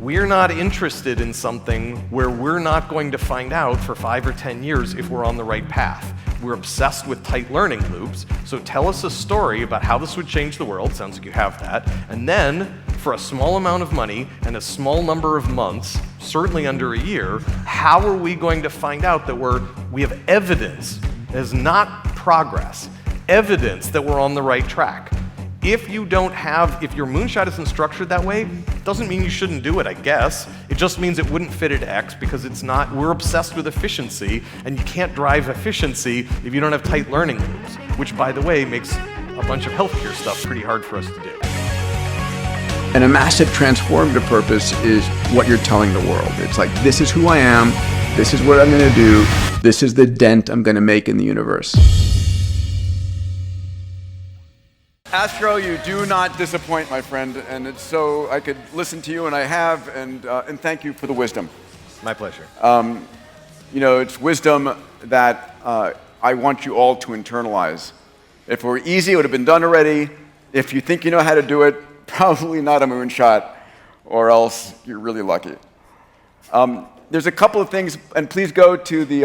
We're not interested in something where we're not going to find out for 5 or 10 years if we're on the right path. We're obsessed with tight learning loops, so tell us a story about how this would change the world, sounds like you have that, and then, for a small amount of money and a small number of months, certainly under a year, how are we going to find out that we have evidence, as not progress, evidence that we're on the right track? If your Moonshot isn't structured that way, doesn't mean you shouldn't do it, I guess. It just means it wouldn't fit at X because we're obsessed with efficiency, and you can't drive efficiency if you don't have tight learning loops, which, by the way, makes a bunch of healthcare stuff pretty hard for us to do. And a massive transformative purpose is what you're telling the world. It's like, this is who I am, this is what I'm gonna do, this is the dent I'm gonna make in the universe. Astro, you do not disappoint, my friend, and it's so I could listen to you, and I have, and thank you for the wisdom. My pleasure. It's wisdom that I want you all to internalize. If it were easy, it would have been done already. If you think you know how to do it, probably not a moonshot, or else you're really lucky. There's a couple of things, and please go to the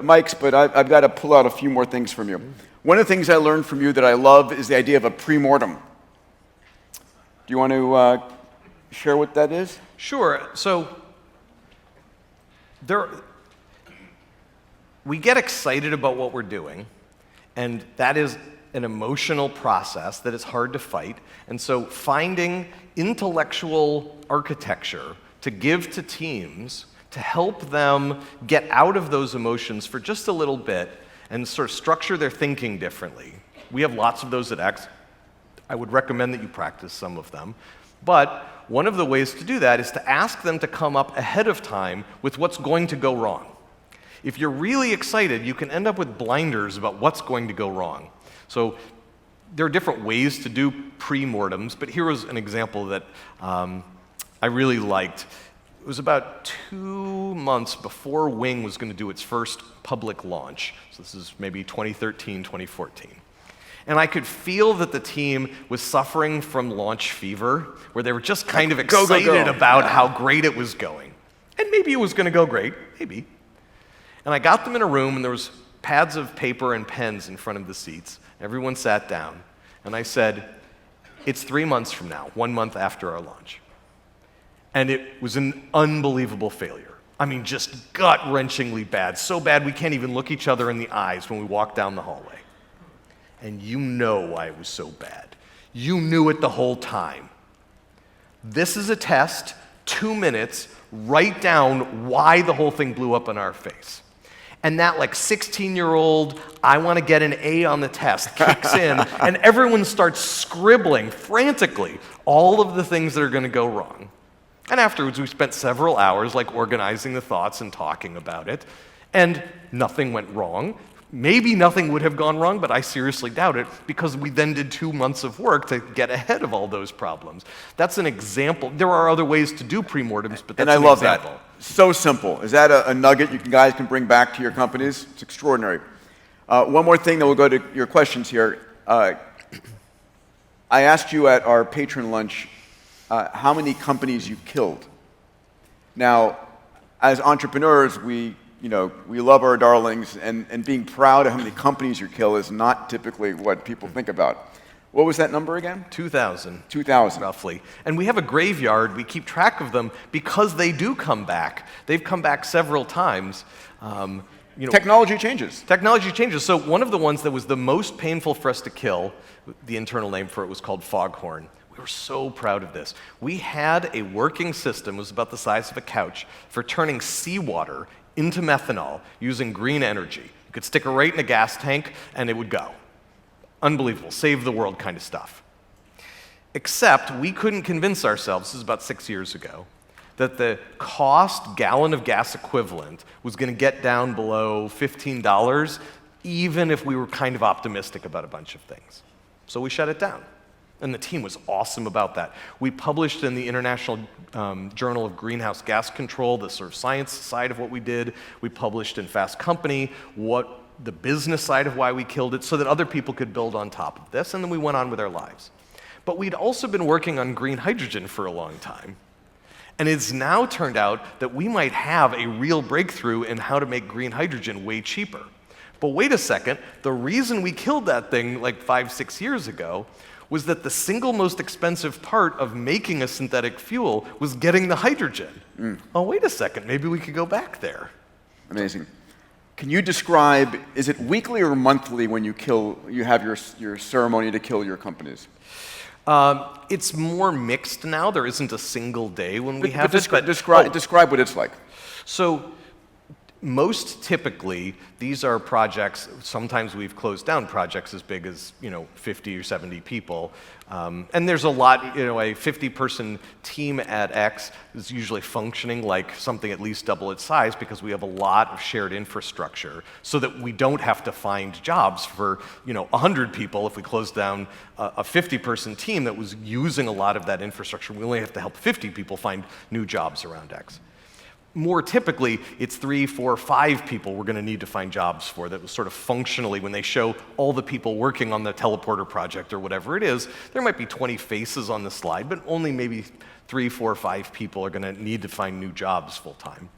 mics, but I've got to pull out a few more things from you. One of the things I learned from you that I love is the idea of a pre-mortem. Do you want to share what that is? Sure. So we get excited about what we're doing, and that is an emotional process that is hard to fight. And so finding intellectual architecture to give to teams to help them get out of those emotions for just a little bit and sort of structure their thinking differently. We have lots of those at X. I would recommend that you practice some of them. But one of the ways to do that is to ask them to come up ahead of time with what's going to go wrong. If you're really excited, you can end up with blinders about what's going to go wrong. So there are different ways to do pre-mortems, but here was an example that I really liked. It was about 2 months before Wing was going to do its first public launch. So this is maybe 2013, 2014. And I could feel that the team was suffering from launch fever, where they were just kind of excited about how great it was going. And maybe it was going to go great, maybe. And I got them in a room, and there was pads of paper and pens in front of the seats. Everyone sat down, and I said, it's 3 months from now, 1 month after our launch. And it was an unbelievable failure. I mean, just gut-wrenchingly bad. So bad we can't even look each other in the eyes when we walk down the hallway. And you know why it was so bad. You knew it the whole time. This is a test, 2 minutes, write down why the whole thing blew up in our face. And that 16-year-old, I want to get an A on the test, kicks in, and everyone starts scribbling frantically all of the things that are going to go wrong. And afterwards, we spent several hours organizing the thoughts and talking about it, and nothing went wrong. Maybe nothing would have gone wrong, but I seriously doubt it, because we then did 2 months of work to get ahead of all those problems. That's an example. There are other ways to do pre-mortems, but that's an example. And I love that. So simple. Is that a nugget you guys can bring back to your companies? It's extraordinary. One more thing, then we'll go to your questions here. I asked you at our patron lunch how many companies you killed. Now, as entrepreneurs, we love our darlings, and being proud of how many companies you kill is not typically what people think about. What was that number again? 2,000. 2,000. Roughly. And we have a graveyard. We keep track of them because they do come back. They've come back several times. Technology changes. Technology changes. So one of the ones that was the most painful for us to kill, the internal name for it was called Foghorn. We were so proud of this. We had a working system, it was about the size of a couch, for turning seawater into methanol using green energy. You could stick it right in a gas tank and it would go. Unbelievable, save the world kind of stuff. Except we couldn't convince ourselves, this is about 6 years ago, that the cost gallon of gas equivalent was going to get down below $15, even if we were kind of optimistic about a bunch of things. So we shut it down. And the team was awesome about that. We published in the International Journal of Greenhouse Gas Control, the sort of science side of what we did. We published in Fast Company what the business side of why we killed it so that other people could build on top of this, and then we went on with our lives. But we'd also been working on green hydrogen for a long time. And it's now turned out that we might have a real breakthrough in how to make green hydrogen way cheaper. But wait a second, the reason we killed that thing like 5-6 years ago was that the single most expensive part of making a synthetic fuel was getting the hydrogen. Oh, wait a second, maybe we could go back there. Amazing. Can you describe, is it weekly or monthly when you have your ceremony to kill your companies? It's more mixed now. There isn't a single day when we But have it. describe what it's like. So most typically, these are projects, sometimes we've closed down projects as big as 50 or 70 people. And there's a lot, a 50-person team at X is usually functioning like something at least double its size because we have a lot of shared infrastructure so that we don't have to find jobs for 100 people. If we close down a 50-person team that was using a lot of that infrastructure, we only have to help 50 people find new jobs around X. More typically, it's 3, 4, 5 people we're going to need to find jobs for that was sort of functionally, when they show all the people working on the teleporter project or whatever it is, there might be 20 faces on the slide, but only maybe 3, 4, 5 people are going to need to find new jobs full time.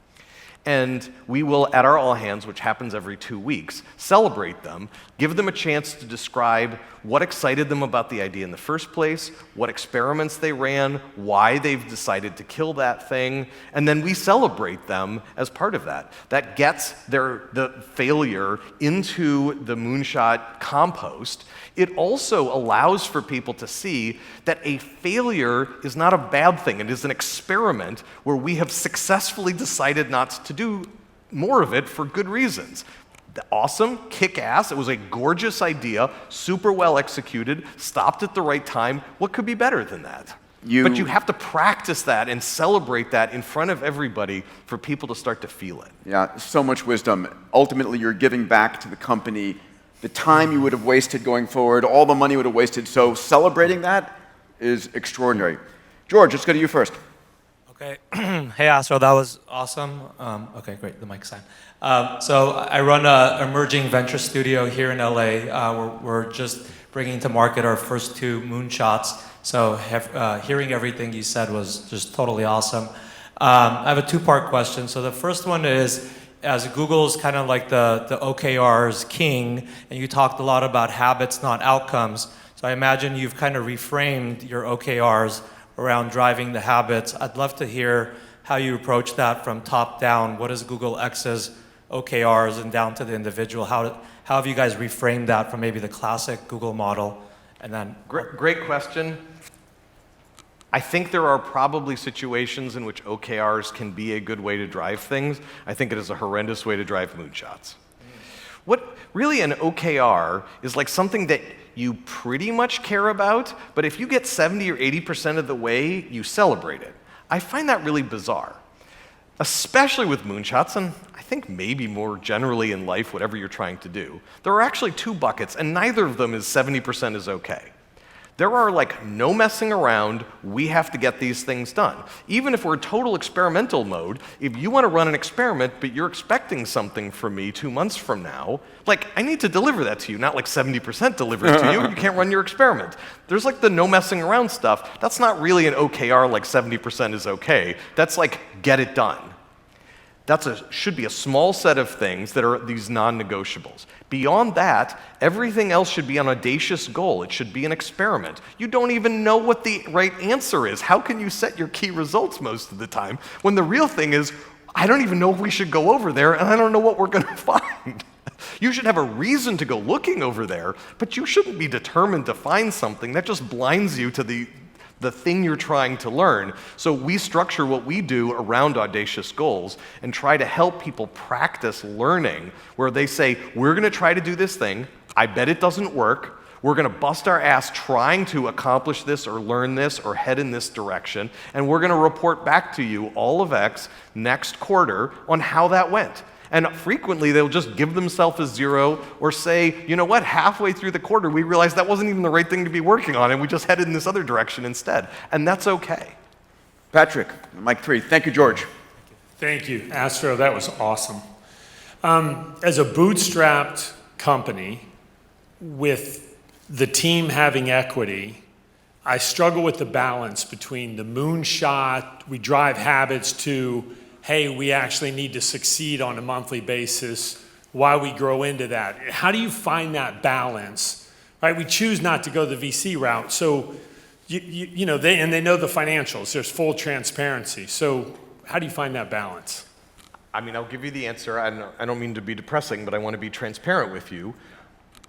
And we will, at our all hands, which happens every 2 weeks, celebrate them, give them a chance to describe what excited them about the idea in the first place, what experiments they ran, why they've decided to kill that thing, and then we celebrate them as part of that. That gets the failure into the Moonshot compost. It also allows for people to see that a failure is not a bad thing. It is an experiment where we have successfully decided not to do more of it for good reasons. Awesome, kick-ass, it was a gorgeous idea, super well executed, stopped at the right time. What could be better than that? But you have to practice that and celebrate that in front of everybody for people to start to feel it. Yeah, so much wisdom. Ultimately, you're giving back to the company the time you would have wasted going forward, all the money you would have wasted. So celebrating that is extraordinary. George, let's go to you first. Okay. Hey, Astro, that was awesome. Okay, great. The mic's on. So I run an emerging venture studio here in LA. We're just bringing to market our first 2 Moonshots. So hearing everything you said was just totally awesome. I have a 2-part question. So the first one is, as Google's kind of like the OKRs king, and you talked a lot about habits, not outcomes. So I imagine you've kind of reframed your OKRs around driving the habits. I'd love to hear how you approach that from top down. What is Google X's OKRs and down to the individual? How have you guys reframed that from maybe the classic Google model? And then Great question. I think there are probably situations in which OKRs can be a good way to drive things. I think it is a horrendous way to drive moonshots. What really an OKR is like something that you pretty much care about, but if you get 70 or 80% of the way, you celebrate it. I find that really bizarre, especially with moonshots, and I think maybe more generally in life, whatever you're trying to do. There are actually 2 buckets, and neither of them is 70% is okay. There are like no messing around, we have to get these things done. Even if we're in total experimental mode, if you want to run an experiment, but you're expecting something from me 2 months from now, like I need to deliver that to you, not like 70% deliver it to you, you can't run your experiment. There's like the no messing around stuff, that's not really an OKR like 70% is okay, that's like get it done. Should be a small set of things that are these non-negotiables. Beyond that, everything else should be an audacious goal. It should be an experiment. You don't even know what the right answer is. How can you set your key results most of the time when the real thing is, I don't even know if we should go over there and I don't know what we're going to find. You should have a reason to go looking over there, but you shouldn't be determined to find something. That just blinds you to the thing you're trying to learn. So we structure what we do around audacious goals and try to help people practice learning where they say, we're going to try to do this thing. I bet it doesn't work. We're going to bust our ass trying to accomplish this or learn this or head in this direction. And we're going to report back to you, all of X, next quarter on how that went. And frequently, they'll just give themselves a 0 or say, you know what, halfway through the quarter, we realized that wasn't even the right thing to be working on, and we just headed in this other direction instead. And that's okay. Patrick, mic 3. Thank you, George. Thank you, Astro. That was awesome. As a bootstrapped company with the team having equity, I struggle with the balance between the moonshot, we drive habits, to, hey, we actually need to succeed on a monthly basis, why we grow into that. How do you find that balance? Right? We choose not to go the VC route. So, you know, they know the financials. There's full transparency. So how do you find that balance? I mean, I'll give you the answer. I don't mean to be depressing, but I want to be transparent with you.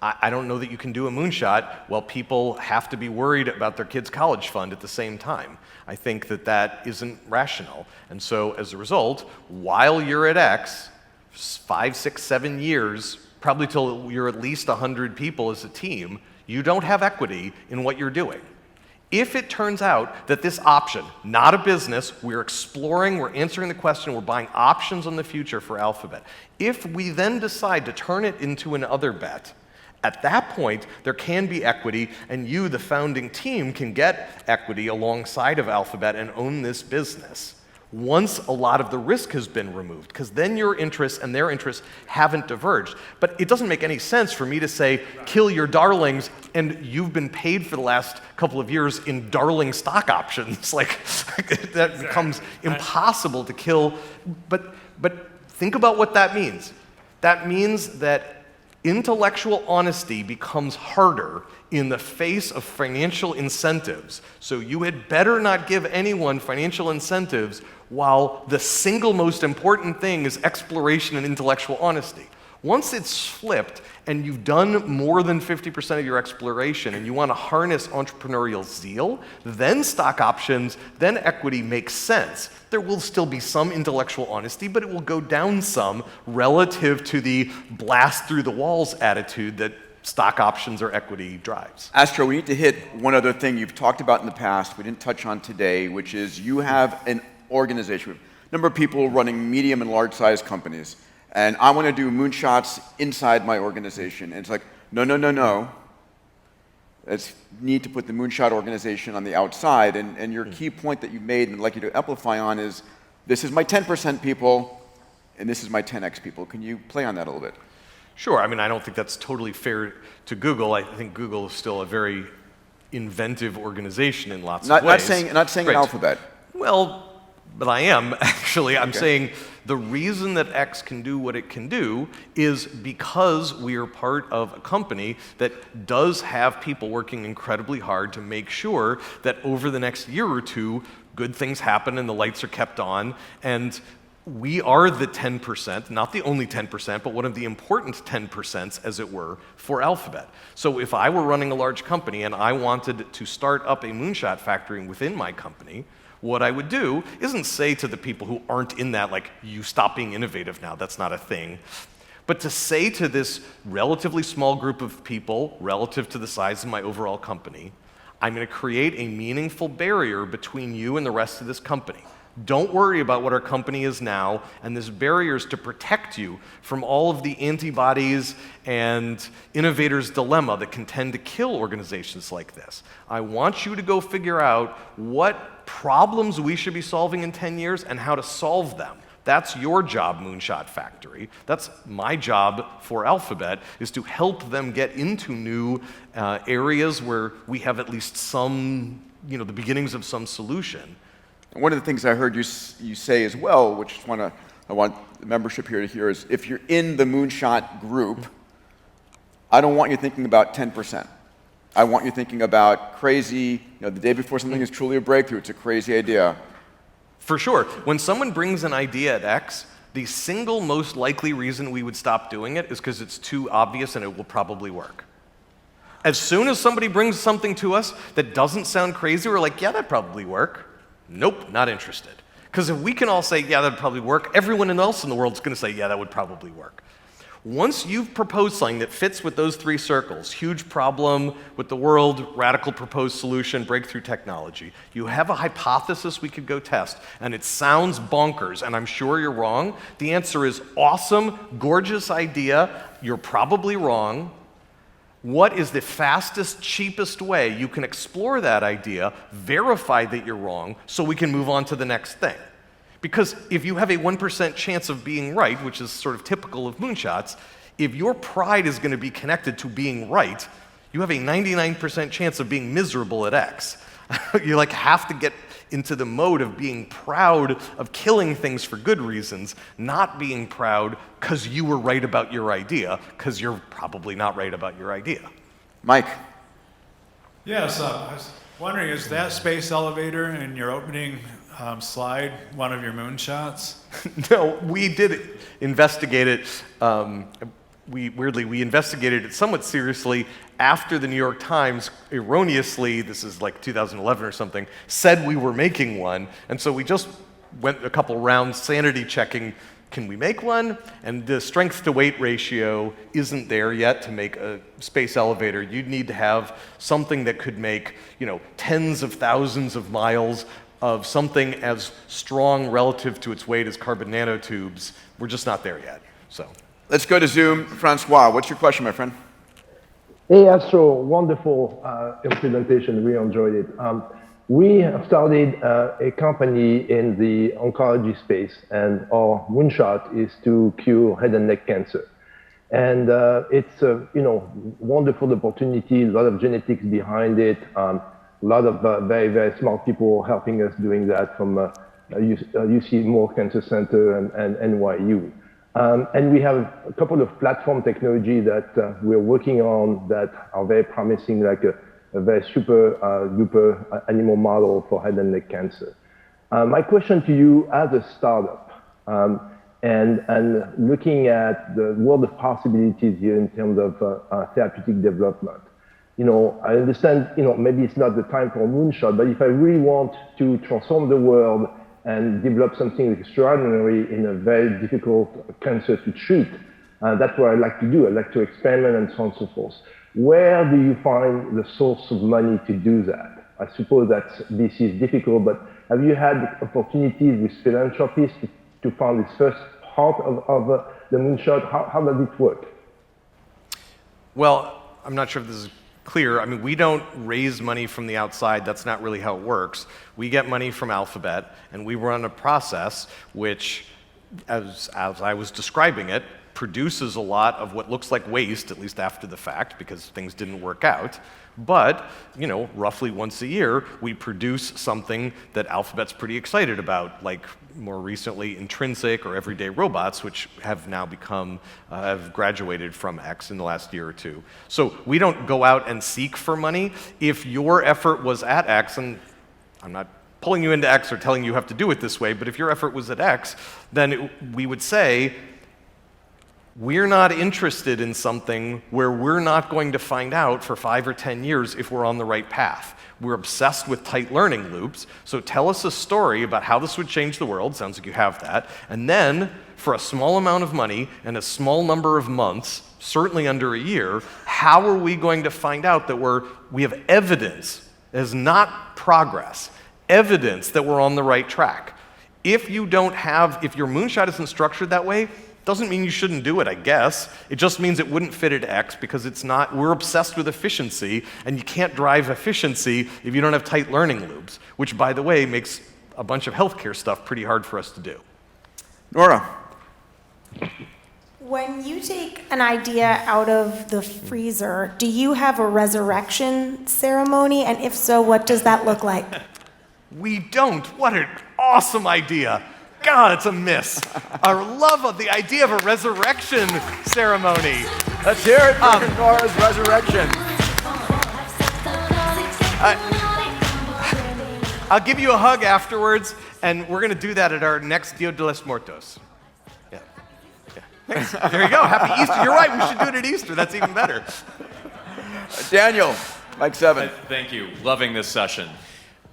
I don't know that you can do a moonshot while people have to be worried about their kids' college fund at the same time. I think that that isn't rational. And so as a result, while you're at X, 5, 6, 7 years, probably till you're at least 100 people as a team, you don't have equity in what you're doing. If it turns out that this option, not a business, we're exploring, we're answering the question, we're buying options on the future for Alphabet. If we then decide to turn it into an other bet, at that point, there can be equity, and you, the founding team, can get equity alongside of Alphabet and own this business once a lot of the risk has been removed, because then your interests and their interests haven't diverged. But it doesn't make any sense for me to say, kill your darlings, and you've been paid for the last couple of years in darling stock options. Like, that becomes impossible to kill. But think about what that means. That means that intellectual honesty becomes harder in the face of financial incentives. So you had better not give anyone financial incentives while the single most important thing is exploration and intellectual honesty. Once it's flipped and you've done more than 50% of your exploration and you want to harness entrepreneurial zeal, then stock options, then equity makes sense. There will still be some intellectual honesty, but it will go down some relative to the blast through the walls attitude that stock options or equity drives. Astro, we need to hit one other thing you've talked about in the past, we didn't touch on today, which is you have an organization, a number of people running medium and large size companies. And I want to do moonshots inside my organization. And it's like, no. Let's need to put the moonshot organization on the outside. And your key point that you made, and I'd like you to amplify on, is this is my 10% people, and this is my 10x people. Can you play on that a little bit? Sure. I mean, I don't think that's totally fair to Google. I think Google is still a very inventive organization in lots of ways. Not saying an Alphabet. Well, but I am, actually. I'm saying the reason that X can do what it can do is because we are part of a company that does have people working incredibly hard to make sure that over the next year or two, good things happen and the lights are kept on. And we are the 10%, not the only 10%, but one of the important 10%, as it were, for Alphabet. So if I were running a large company and I wanted to start up a moonshot factory within my company, what I would do isn't say to the people who aren't in that, like, you stop being innovative now, that's not a thing. But to say to this relatively small group of people, relative to the size of my overall company, I'm going to create a meaningful barrier between you and the rest of this company. Don't worry about what our company is now, and this barrier is to protect you from all of the antibodies and innovators' dilemma that can tend to kill organizations like this. I want you to go figure out what problems we should be solving in 10 years and how to solve them. That's your job, Moonshot Factory. That's my job for Alphabet, is to help them get into new areas where we have at least some, the beginnings of some solution. One of the things I heard you say as well, which I want the membership here to hear, is if you're in the Moonshot group, I don't want you thinking about 10%. I want you thinking about crazy, the day before something is truly a breakthrough, it's a crazy idea. For sure. When someone brings an idea at X, the single most likely reason we would stop doing it is because it's too obvious and it will probably work. As soon as somebody brings something to us that doesn't sound crazy, we're like, yeah, that'd probably work. Nope, not interested. Because if we can all say, yeah, that'd probably work, everyone else in the world is going to say, yeah, that would probably work. Once you've proposed something that fits with those three circles, huge problem with the world, radical proposed solution, breakthrough technology, you have a hypothesis we could go test, and it sounds bonkers, and I'm sure you're wrong. The answer is awesome, gorgeous idea, you're probably wrong. What is the fastest, cheapest way you can explore that idea, verify that you're wrong, so we can move on to the next thing? Because if you have a 1% chance of being right, which is sort of typical of moonshots, if your pride is going to be connected to being right, you have a 99% chance of being miserable at X. You like have to get into the mode of being proud of killing things for good reasons, not being proud because you were right about your idea, because you're probably not right about your idea. Mike. Yes, I was wondering, is that space elevator in your opening slide one of your moonshots? No, we did investigate it. We investigated it somewhat seriously after the New York Times erroneously, this is like 2011 or something, said we were making one. And so we just went a couple rounds sanity checking, can we make one? And the strength to weight ratio isn't there yet to make a space elevator. You'd need to have something that could make, tens of thousands of miles of something as strong relative to its weight as carbon nanotubes. We're just not there yet, so. Let's go to Zoom. Francois, what's your question, my friend? Hey, Astro, wonderful presentation. We enjoyed it. We have started a company in the oncology space, and our moonshot is to cure head and neck cancer. And it's a wonderful opportunity, a lot of genetics behind it, a lot of very, very smart people helping us doing that from UC Moore Cancer Center and NYU. And we have a couple of platform technology that we're working on that are very promising, like a very super duper animal model for head and neck cancer. My question to you as a startup, and looking at the world of possibilities here in terms of therapeutic development. I understand, maybe it's not the time for a moonshot, but if I really want to transform the world and develop something extraordinary in a very difficult cancer to treat, that's what I like to do. I like to experiment and so on and so forth. Where do you find the source of money to do that? I suppose that this is difficult, but have you had opportunities with philanthropists to find this first part of the moonshot? How does it work? Well, I'm not sure if this is clear. I mean, we don't raise money from the outside. That's not really how it works. We get money from Alphabet, and we run a process which, as I was describing it, produces a lot of what looks like waste, at least after the fact, because things didn't work out. But, roughly once a year, we produce something that Alphabet's pretty excited about, like more recently Intrinsic or Everyday Robots, which have now have graduated from X in the last year or two. So we don't go out and seek for money. If your effort was at X, and I'm not pulling you into X or telling you have to do it this way, but if your effort was at X, then we would say, we're not interested in something where we're not going to find out for 5 or 10 years if we're on the right path. We're obsessed with tight learning loops, so tell us a story about how this would change the world, sounds like you have that, and then for a small amount of money and a small number of months, certainly under a year, how are we going to find out that we have evidence, as not progress, evidence that we're on the right track? If your moonshot isn't structured that way, doesn't mean you shouldn't do it, I guess. It just means it wouldn't fit into X because we're obsessed with efficiency, and you can't drive efficiency if you don't have tight learning loops, which, by the way, makes a bunch of healthcare stuff pretty hard for us to do. Nora. When you take an idea out of the freezer, do you have a resurrection ceremony? And if so, what does that look like? We don't. What an awesome idea. God, it's a miss. I love the idea of a resurrection ceremony. Let's hear it for Nora's resurrection. I'll give you a hug afterwards, and we're going to do that at our next Dia de los Muertos. Yeah. Thanks. There you go. Happy Easter. You're right. We should do it at Easter. That's even better. Daniel, Mike 7. Thank you. Loving this session.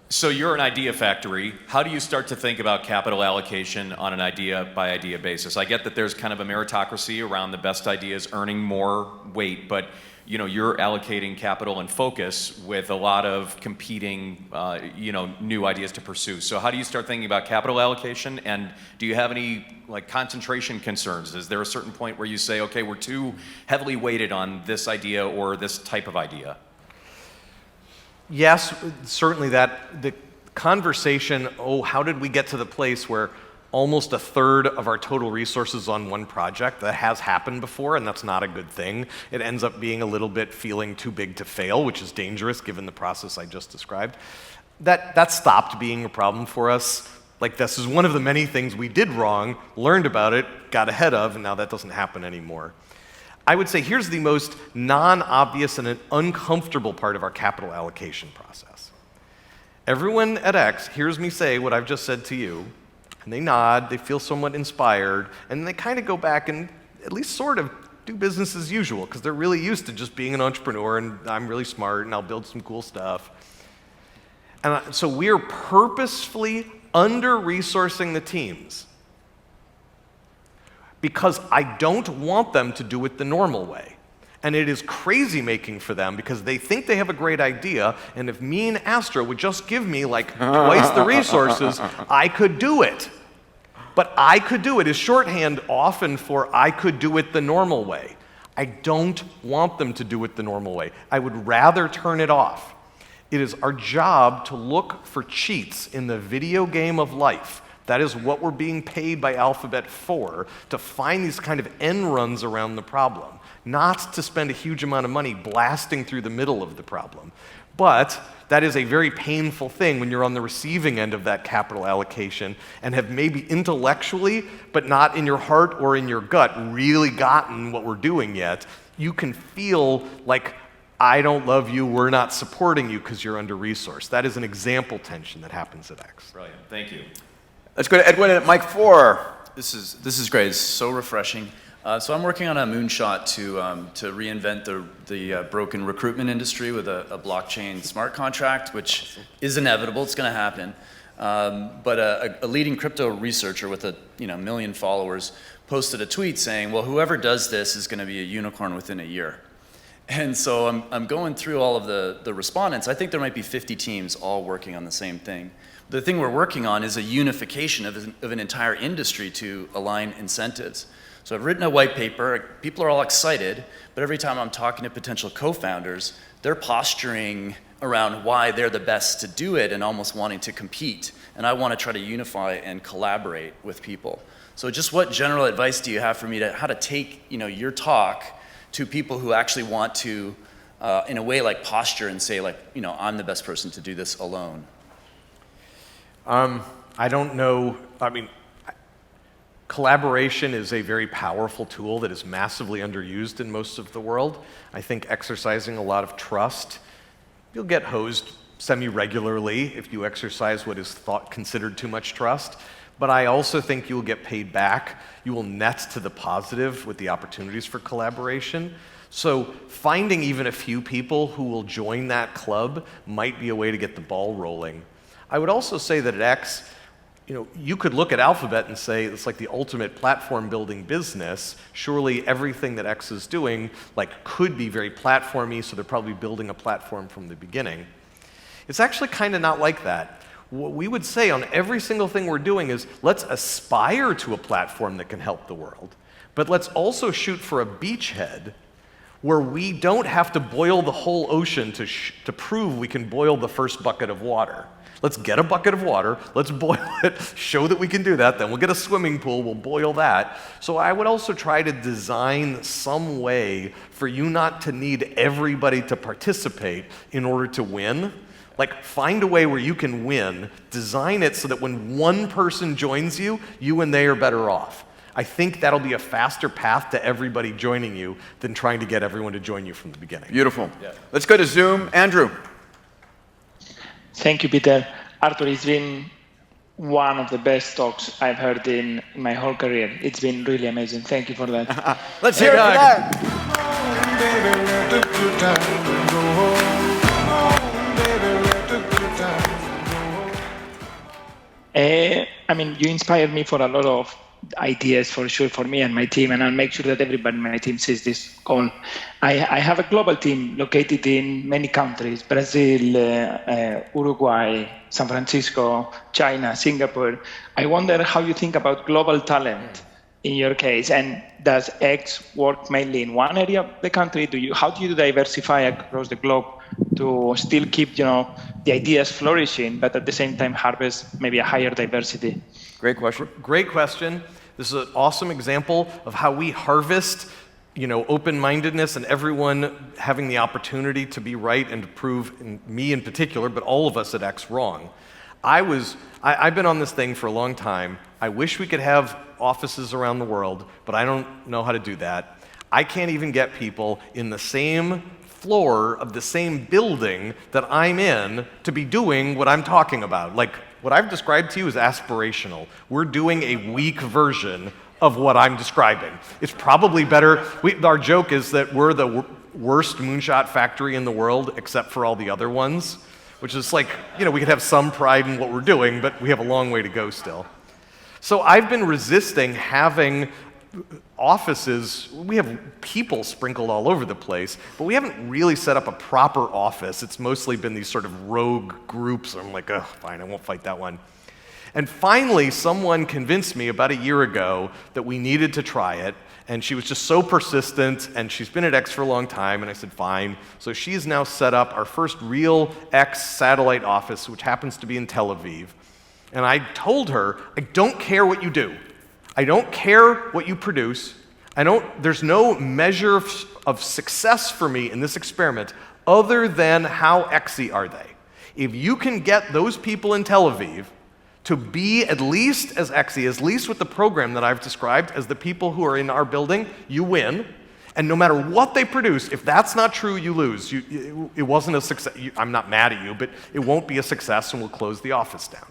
So you're an idea factory. How do you start to think about capital allocation on an idea-by-idea basis? I get that there's kind of a meritocracy around the best ideas earning more weight, but you're allocating capital and focus with a lot of competing, new ideas to pursue. So how do you start thinking about capital allocation, and do you have any concentration concerns? Is there a certain point where you say, okay, we're too heavily weighted on this idea or this type of idea? Yes, certainly the conversation, how did we get to the place where almost a third of our total resources on one project. That has happened before, and that's not a good thing. It ends up being a little bit feeling too big to fail, which is dangerous given the process I just described. That stopped being a problem for us. Like, this is one of the many things we did wrong, learned about it, got ahead of, and now that doesn't happen anymore. I would say here's the most non-obvious and an uncomfortable part of our capital allocation process. Everyone at X hears me say what I've just said to you, and they nod, they feel somewhat inspired, and they kind of go back and at least sort of do business as usual, because they're really used to just being an entrepreneur, and I'm really smart, and I'll build some cool stuff. And so we're purposefully under-resourcing the teams because I don't want them to do it the normal way. And it is crazy making for them because they think they have a great idea, and if me and Astro would just give me like twice the resources, I could do it. But I could do it is shorthand often for I could do it the normal way. I don't want them to do it the normal way. I would rather turn it off. It is our job to look for cheats in the video game of life. That is what we're being paid by Alphabet for, to find these kind of end runs around the problem, not to spend a huge amount of money blasting through the middle of the problem. But that is a very painful thing when you're on the receiving end of that capital allocation and have maybe intellectually, but not in your heart or in your gut, really gotten what we're doing yet. You can feel like, I don't love you, we're not supporting you because you're under-resourced. That is an example tension that happens at X. Brilliant, thank you. Let's go to Edwin at mic 4. This is great. It's so refreshing. So I'm working on a moonshot to reinvent the broken recruitment industry with a blockchain smart contract, which is inevitable. It's going to happen. But a leading crypto researcher with a million followers posted a tweet saying, "Well, whoever does this is going to be a unicorn within a year." And so I'm going through all of the respondents. I think there might be 50 teams all working on the same thing. The thing we're working on is a unification of an entire industry to align incentives. So I've written a white paper, people are all excited, but every time I'm talking to potential co-founders, they're posturing around why they're the best to do it and almost wanting to compete. And I want to try to unify and collaborate with people. So just what general advice do you have for me to how to take your talk to people who actually want to, in a way, like posture and say, like, I'm the best person to do this alone? I don't know. I mean, collaboration is a very powerful tool that is massively underused in most of the world. I think exercising a lot of trust, you'll get hosed semi-regularly if you exercise what is considered too much trust. But I also think you will get paid back. You will net to the positive with the opportunities for collaboration. So finding even a few people who will join that club might be a way to get the ball rolling. I would also say that at X, you could look at Alphabet and say it's like the ultimate platform building business. Surely everything that X is doing could be very platformy, so they're probably building a platform from the beginning. It's actually kind of not like that. What we would say on every single thing we're doing is let's aspire to a platform that can help the world, but let's also shoot for a beachhead where we don't have to boil the whole ocean to prove we can boil the first bucket of water. Let's get a bucket of water, let's boil it, show that we can do that, then we'll get a swimming pool, we'll boil that. So I would also try to design some way for you not to need everybody to participate in order to win. Find a way where you can win, design it so that when one person joins you, you and they are better off. I think that'll be a faster path to everybody joining you than trying to get everyone to join you from the beginning. Beautiful. Yeah. Let's go to Zoom. Andrew. Thank you, Peter. Arthur, it's been one of the best talks I've heard in my whole career. It's been really amazing. Thank you for that. Let's hear it for that. You inspired me for a lot of ideas, for sure, for me and my team, and I'll make sure that everybody in my team sees this goal. I have a global team located in many countries: Brazil, Uruguay, San Francisco, China, Singapore. I wonder how you think about global talent in your case, and does X work mainly in one area of the country? How do you diversify across the globe to still keep the ideas flourishing, but at the same time harvest maybe a higher diversity? Great question. Great question. This is an awesome example of how we harvest, open-mindedness and everyone having the opportunity to be right and to prove, me in particular, but all of us at X wrong. I've been on this thing for a long time. I wish we could have offices around the world, but I don't know how to do that. I can't even get people in the same floor of the same building that I'm in to be doing what I'm talking about. Like, what I've described to you is aspirational. We're doing a weak version of what I'm describing. It's probably better. Our joke is that we're the worst moonshot factory in the world, except for all the other ones, which is like, we could have some pride in what we're doing, but we have a long way to go still. So I've been resisting having offices. We have people sprinkled all over the place, but we haven't really set up a proper office. It's mostly been these sort of rogue groups. I'm like, fine, I won't fight that one. And finally, someone convinced me about a year ago that we needed to try it, and she was just so persistent, and she's been at X for a long time, and I said, fine. So she's now set up our first real X satellite office, which happens to be in Tel Aviv. And I told her, I don't care what you do. I don't care what you produce. There's no measure of success for me in this experiment other than how X-y are they. If you can get those people in Tel Aviv to be at least as X-y, at least with the program that I've described, as the people who are in our building, you win. And no matter what they produce, if that's not true, you lose. It wasn't a success. I'm not mad at you, but it won't be a success, and we'll close the office down.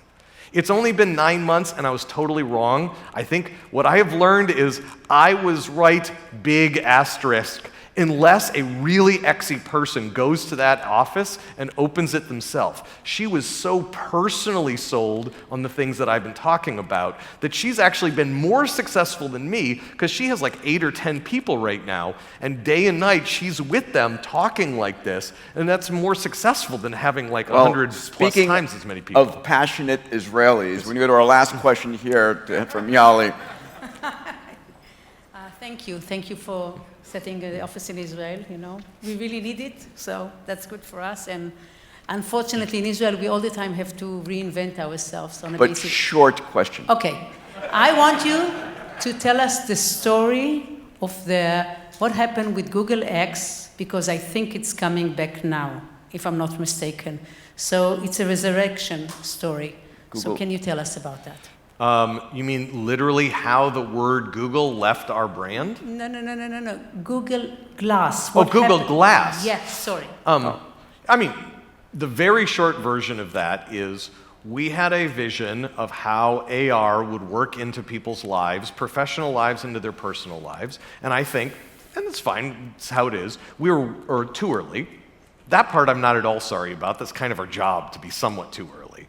It's only been 9 months, and I was totally wrong. I think what I have learned is I was right, big asterisk, unless a really X-y person goes to that office and opens it themselves. She was so personally sold on the things that I've been talking about that she's actually been more successful than me, because she has like 8 or 10 people right now, and day and night she's with them talking like this, and that's more successful than having like 100 plus times as many people. Of passionate Israelis, when you go to our last question here from Yali. Thank you for setting the office in Israel. We really need it, so that's good for us. And unfortunately, in Israel, we all the time have to reinvent ourselves on a basic. But short question. Okay, I want you to tell us the story of what happened with Google X, because I think it's coming back now, if I'm not mistaken. So it's a resurrection story. So can you tell us about that? You mean literally how the word Google left our brand? No. Google Glass. Google Glass. Yes, sorry. I mean, the very short version of that is we had a vision of how AR would work into people's lives, professional lives into their personal lives, and I think, and it's fine, it's how it is, we were too early. That part I'm not at all sorry about. That's kind of our job, to be somewhat too early.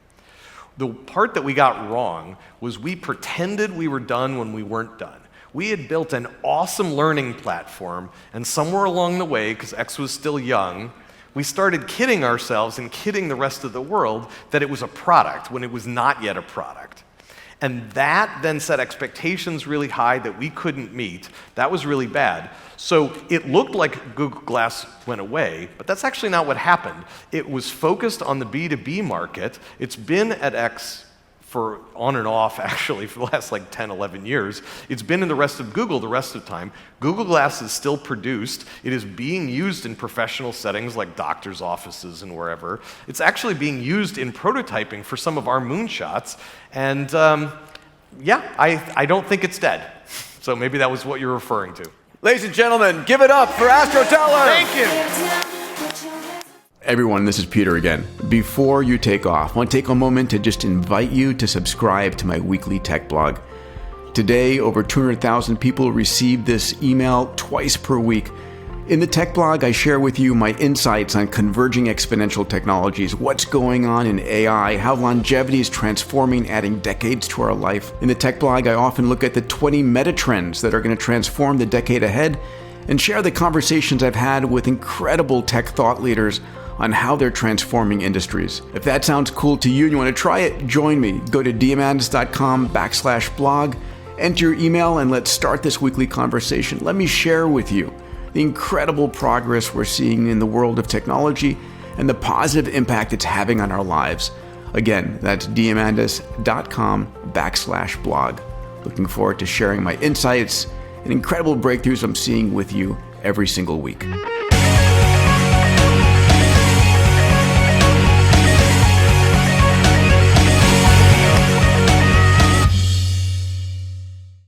The part that we got wrong was we pretended we were done when we weren't done. We had built an awesome learning platform, and somewhere along the way, because X was still young, we started kidding ourselves and kidding the rest of the world that it was a product when it was not yet a product. And that then set expectations really high that we couldn't meet. That was really bad. So it looked like Google Glass went away, but that's actually not what happened. It was focused on the B2B market. It's been at X for on and off, actually, for the last 10, 11 years. It's been in the rest of Google the rest of the time. Google Glass is still produced. It is being used in professional settings like doctors' offices and wherever. It's actually being used in prototyping for some of our moonshots. And I don't think it's dead. So maybe that was what you're referring to. Ladies and gentlemen, give it up for Astro Teller. Thank you. Everyone, this is Peter again. Before you take off, I want to take a moment to just invite you to subscribe to my weekly tech blog. Today, over 200,000 people receive this email twice per week. In the tech blog, I share with you my insights on converging exponential technologies, what's going on in AI, how longevity is transforming, adding decades to our life. In the tech blog, I often look at the 20 meta trends that are going to transform the decade ahead and share the conversations I've had with incredible tech thought leaders on how they're transforming industries. If that sounds cool to you and you want to try it, join me. Go to diamandis.com/blog, enter your email, and let's start this weekly conversation. Let me share with you the incredible progress we're seeing in the world of technology and the positive impact it's having on our lives. Again, that's diamandis.com/blog. Looking forward to sharing my insights and incredible breakthroughs I'm seeing with you every single week.